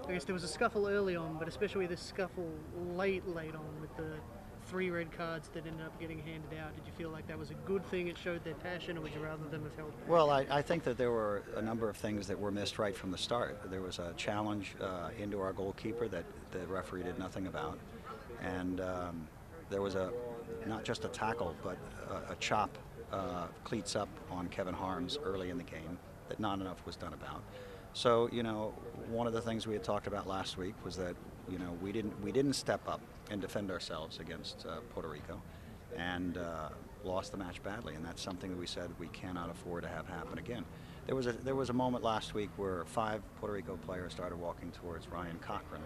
I guess there was a scuffle early on, but especially this scuffle late on with the 3 red cards that ended up getting handed out. Did you feel like that was a good thing? It showed their passion, or would you rather them have held back? Well, I think that there were a number of things that were missed right from the start. There was a challenge into our goalkeeper that the referee did nothing about. And there was not just a tackle, but a chop, cleats up on Kevin Harms early in the game that not enough was done about. So, one of the things we had talked about last week was that, we didn't step up and defend ourselves against Puerto Rico, and lost the match badly. And that's something that we said we cannot afford to have happen again. There was a moment last week where 5 Puerto Rico players started walking towards Ryan Cochran,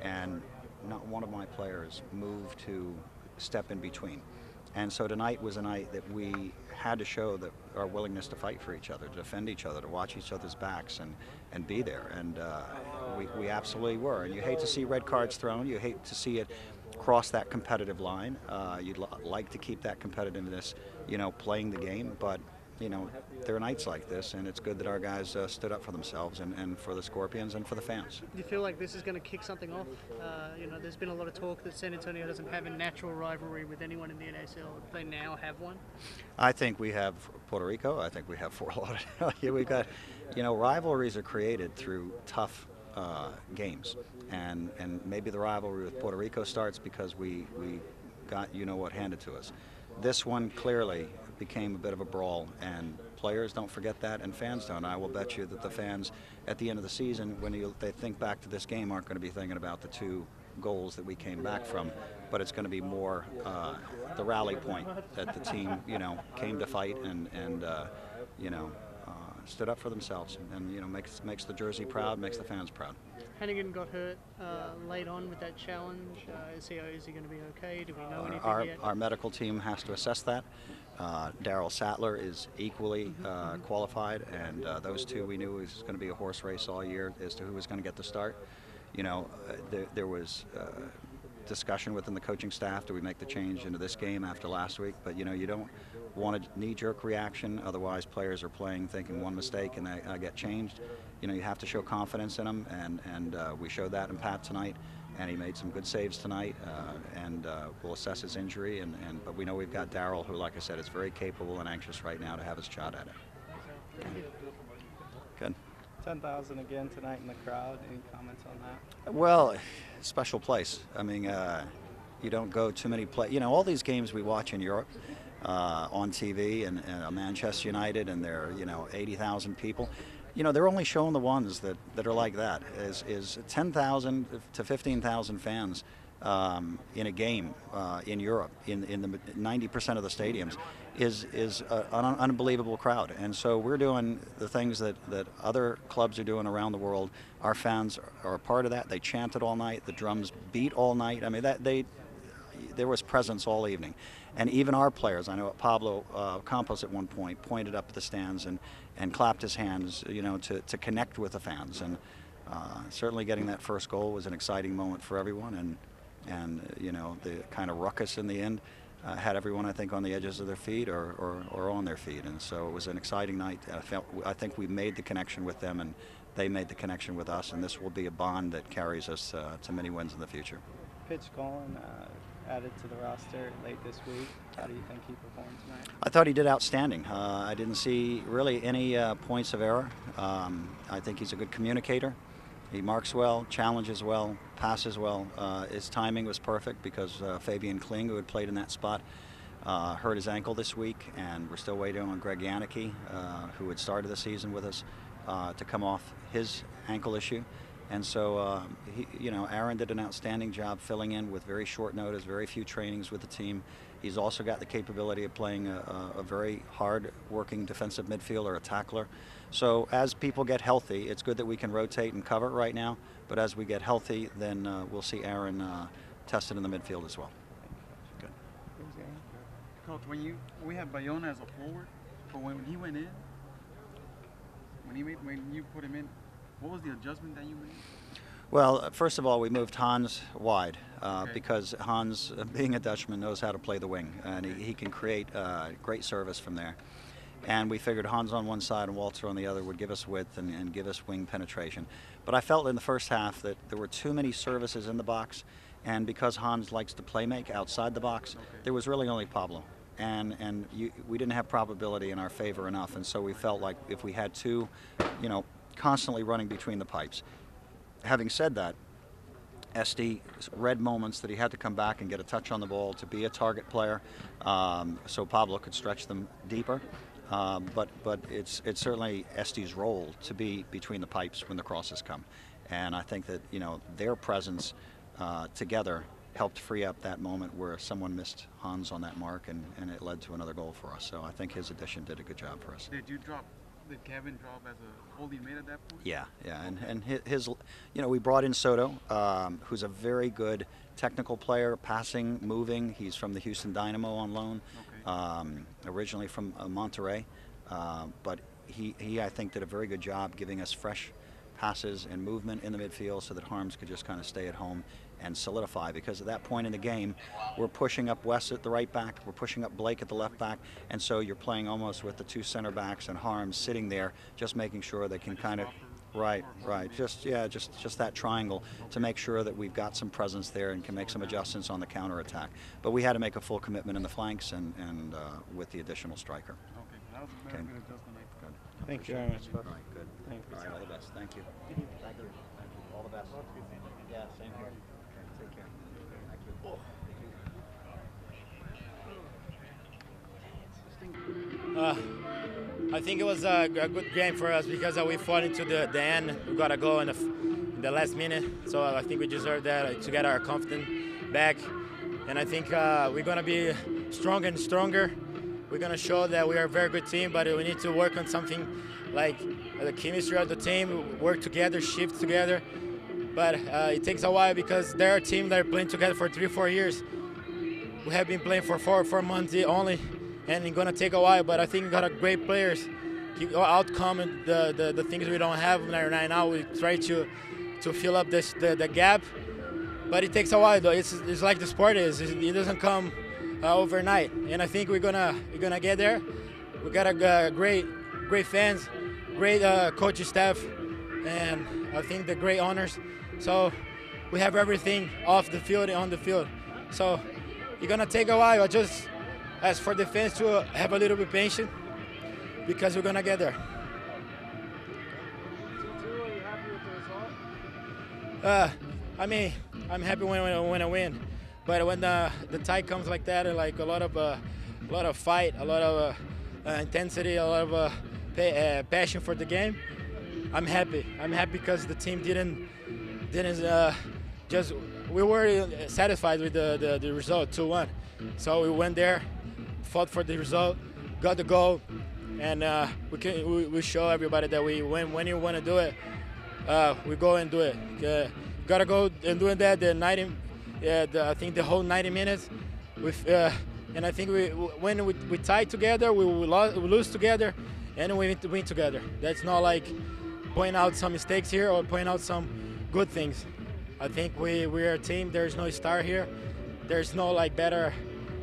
and not one of my players moved to step in between. And so tonight was a night that we had to show that our willingness to fight for each other, to defend each other, to watch each other's backs and be there. And we absolutely were. And you hate to see red cards thrown. You hate to see it cross that competitive line. You'd like to keep that competitiveness, playing the game. But, there are nights like this, and it's good that our guys stood up for themselves and for the Scorpions and for the fans. Do you feel like this is going to kick something off? There's been a lot of talk that San Antonio doesn't have a natural rivalry with anyone in the NASL. They now have one. I think we have Puerto Rico. I think we have Fort Lauderdale. We've got, rivalries are created through tough games, and maybe the rivalry with Puerto Rico starts because we got what handed to us. This one clearly became a bit of a brawl, and players don't forget that, and fans don't. I will bet you that the fans at the end of the season, when they think back to this game, aren't going to be thinking about the 2 goals that we came back from, but it's going to be more the rally point that the team, came to fight and stood up for themselves, and makes the jersey proud, makes the fans proud. Hannigan got hurt late on with that challenge. Is he going to be okay? Do we know anything yet? Our medical team has to assess that. Daryl Sattler is equally qualified, and those 2 we knew was going to be a horse race all year as to who was going to get the start. There was discussion within the coaching staff. Do we make the change into this game after last week? But you don't want a knee-jerk reaction. Otherwise, players are playing thinking one mistake and they get changed. You have to show confidence in them, and we showed that in Pat tonight. And he made some good saves tonight, and we'll assess his injury. But we know we've got Daryl, who, like I said, is very capable and anxious right now to have his shot at it. Good. 10,000 again tonight in the crowd. Any comments on that? Well, special place. I mean, you don't go too many all these games we watch in Europe on TV, and Manchester United, and they're 80,000 people. They're only showing the ones that are like that. Is 10,000 to 15,000 fans in a game in Europe, in the 90% of the stadiums, is an unbelievable crowd. And so we're doing the things that other clubs are doing around the world. Our fans are a part of that. They chanted all night. The drums beat all night. I mean, there was presence all evening. And even our players, I know Pablo Campos at one point pointed up at the stands and clapped his hands, to connect with the fans. And certainly getting that first goal was an exciting moment for everyone. And the kind of ruckus in the end had everyone, I think, on the edges of their feet or on their feet. And so it was an exciting night. I think we made the connection with them, and they made the connection with us. And this will be a bond that carries us to many wins in the future. Pitch Colin added to the roster late this week. How do you think he performed tonight? I thought he did outstanding. I didn't see really any points of error. I think he's a good communicator. He marks well, challenges well, passes well. His timing was perfect because Fabian Kling, who had played in that spot, hurt his ankle this week, and we're still waiting on Greg Janicki, who had started the season with us, to come off his ankle issue. And so, Aaron did an outstanding job filling in with very short notice, very few trainings with the team. He's also got the capability of playing a very hard-working defensive midfielder, a tackler. So as people get healthy, it's good that we can rotate and cover right now. But as we get healthy, then we'll see Aaron tested in the midfield as well. Good. Coach, we have Bayona as a forward, but when he went in, when you put him in, what was the adjustment that you made? Well, first of all, we moved Hans wide because Hans, being a Dutchman, knows how to play the wing, and he can create great service from there. and we figured Hans on one side and Walter on the other would give us width and give us wing penetration. But I felt in the first half that there were too many services in the box, and because Hans likes to play make outside the box, there was really only Pablo. And we didn't have probability in our favor enough, and so we felt like if we had two, constantly running between the pipes. Having said that, SD read moments that he had to come back and get a touch on the ball to be a target player, so Pablo could stretch them deeper. But it's certainly SD's role to be between the pipes when the crosses come, and I think that their presence together helped free up that moment where someone missed Hans on that mark, and it led to another goal for us. So I think his addition did a good job for us. Did Kevin drop as a holding mid at that point? Yeah, and his we brought in Soto, who's a very good technical player, passing, moving. He's from the Houston Dynamo on loan, originally from Monterrey, but he I think did a very good job giving us fresh passes and movement in the midfield so that Harms could just kind of stay at home and solidify, because at that point in the game we're pushing up West at the right back, we're pushing up Blake at the left back, and so you're playing almost with the two center backs and Harms sitting there just making sure they can kind of just that triangle to make sure that we've got some presence there and can make some adjustments on the counter attack. But we had to make a full commitment in the flanks and with the additional striker. Okay, that was a very good adjustment. Good. Thank you very much. All right, good. Thank you. All right, all the best. Thank you. Thank you. Thank you. All the best. Yeah, same here. Okay, take care. Thank you. I think it was a good game for us because we fought into the end. We got a goal in the last minute, so I think we deserve that to get our confidence back. And I think we're going to be stronger and stronger. We're going to show that we are a very good team, but we need to work on something like the chemistry of the team, work together, shift together. But it takes a while because there are teams that are playing together for 3-4 years. We have been playing for 4 months only, and it's going to take a while, but I think we got a great players. Keep outcome the things we don't have right now. We try to fill up the gap, but it takes a while though. It's like the sport is. It doesn't come overnight, and I think we're gonna get there. We got a great fans, great coaching staff, and I think the great owners. So we have everything off the field and on the field. So it's gonna take a while. I just ask for the fans to have a little bit patient because we're gonna get there. I mean, I'm happy when I win, but when the tie comes like that, and like a lot of fight, a lot of intensity, a lot of passion for the game, I'm happy. I'm happy because the team didn't we were satisfied with the result 2-1. So we went there, fought for the result, got the goal, and we show everybody that when you want to do it, we go and do it. Gotta go and doing that I think the whole 90 minutes. And I think when we tie together, we lose together, and we win together. That's not like point out some mistakes here or point out some good things. I think we're a team. There's no star here. There's no like better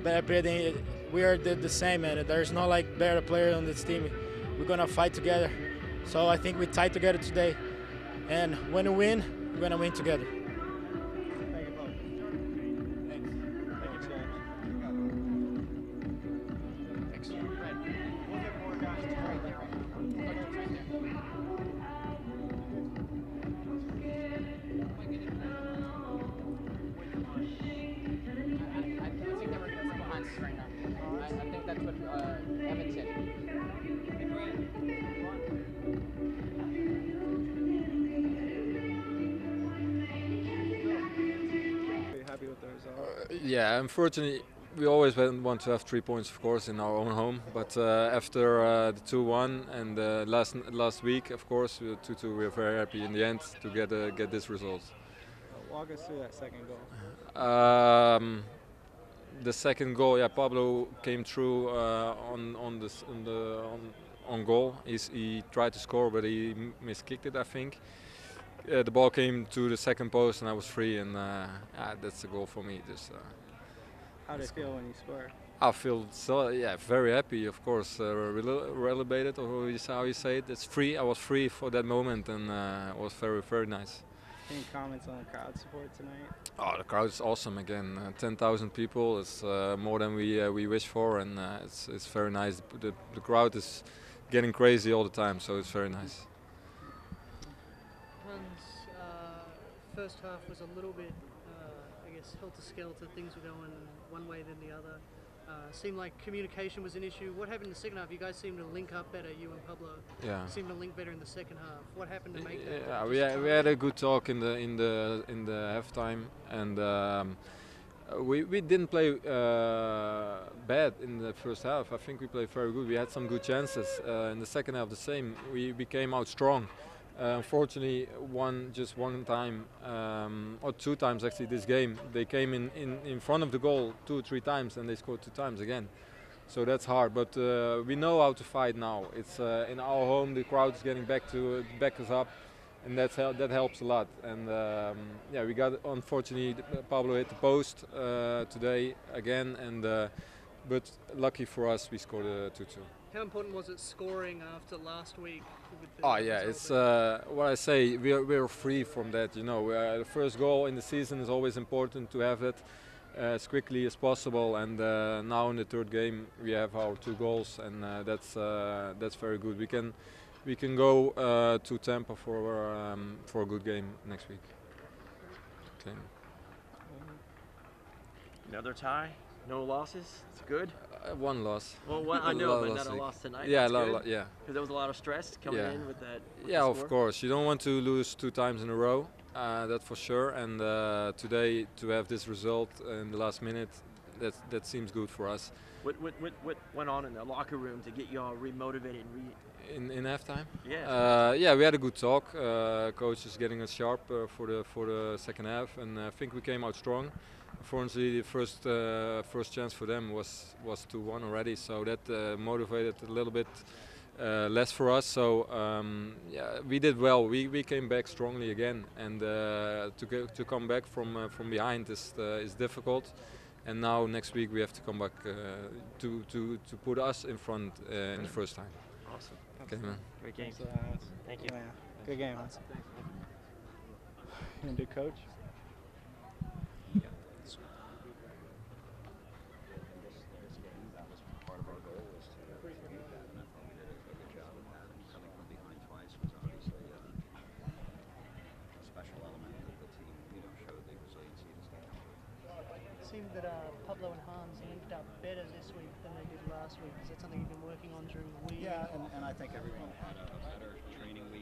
player than we are the same, and there's no like better player on this team. We're gonna fight together. So I think we tie together today, and when we win, we're gonna win together. I think that's what Evan said. Are you happy with the result? Yeah, unfortunately, we always want to have 3 points, of course, in our own home. But after the 2-1 and last week, of course, 2-2, we are very happy in the end to get this result. Walk us through that second goal. The second goal, yeah, Pablo came through on goal. He tried to score, but he miskicked it, I think. The ball came to the second post, and I was free, and that's a goal for me. Just How did it feel when you scored? I feel so, yeah, very happy, of course. Relegated, or how you say it. It's free. I was free for that moment, and it was very, very nice. Any comments on the crowd support tonight? Oh, the crowd is awesome again. 10,000 people. It's more than we wish for, and it's very nice. The crowd is getting crazy all the time, so it's very nice. Hans, first half was a little bit, I guess, helter-skelter. Things were going one way than the other. Seemed like communication was an issue. What happened in the second half? You guys seemed to link up better, you and Pablo. Yeah. Seemed to link better in the second half. What happened to make that? Yeah, we had a good talk in the halftime, and we didn't play bad in the first half. I think we played very good. We had some good chances. In the second half, the same. We came out strong. Unfortunately, just one time or 2 times actually this game, they came in front of the goal 2 or 3 times, and they scored 2 times again. So that's hard, but we know how to fight now. It's in our home, the crowd is getting back us up, and that helps a lot. And yeah, we got, unfortunately, Pablo hit the post today again, and but lucky for us, we scored a 2-2. How important was it scoring after last week? With the Oh yeah, it's what I say. We're free from that. You know, the first goal in the season is always important to have it as quickly as possible. And now in the third game, we have our 2 goals, and that's very good. We can go to Tampa for a good game next week. Okay. Another tie, no losses. It's good. 1 loss. Well, I know, but not a loss tonight. Yeah, yeah. yeah. Because there was a lot of stress coming in with that. Yeah, of course. You don't want to lose 2 times in a row. That's for sure. And today, to have this result in the last minute, that seems good for us. What went on in the locker room to get y'all remotivated? In halftime? Yeah. Yeah, we had a good talk. Coach is getting us sharp for the second half, and I think we came out strong. Unfortunately, the first chance for them was 2-1 already, so that motivated a little bit less for us. So yeah, we did well. We came back strongly again, and to come back from behind is difficult. And now next week we have to come back to put us in front in the first time. Awesome. Okay, man. Great game. Thank you. Yeah. Good game, Hans. You gonna do coach? It seemed that Pablo and Hans linked up better this week than they did last week. Is that something you've been working on during the week? Yeah, and I think everyone had a better training week.